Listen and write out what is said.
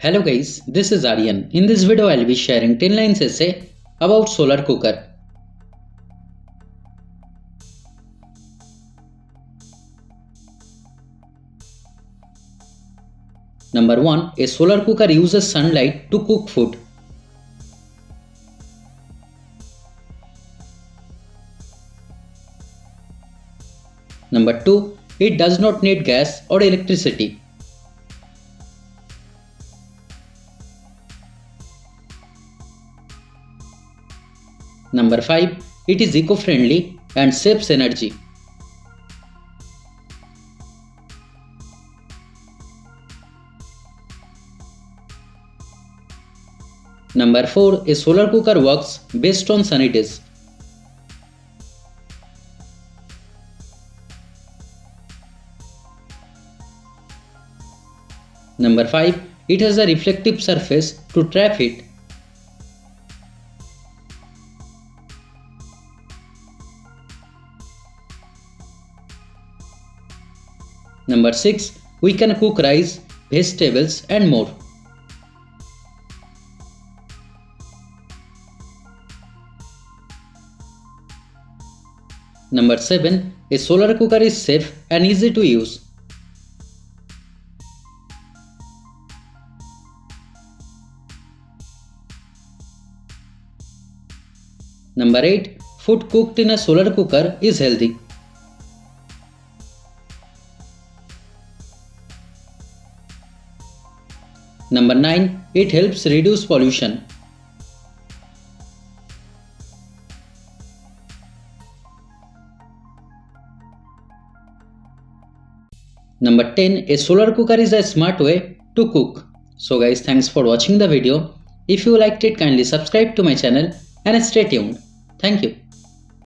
Hello guys, this is Aryan. In this video I'll be sharing 10 lines essay about solar cooker. Number 1. A solar cooker uses sunlight to cook food. Number 2. It does not need gas or electricity. Number 5. It is eco-friendly and saves energy. Number 4. A solar cooker works based on sunny days. Number 5. It has a reflective surface to trap heat. Number 6. We can cook rice, vegetables and more. Number 7. A solar cooker is safe and easy to use. Number 8. Food cooked in a solar cooker is healthy. Number 9. It helps reduce pollution. Number 10. A solar cooker is a smart way to cook. So guys, thanks for watching the video. If you liked it, kindly subscribe to my channel and stay tuned. Thank you.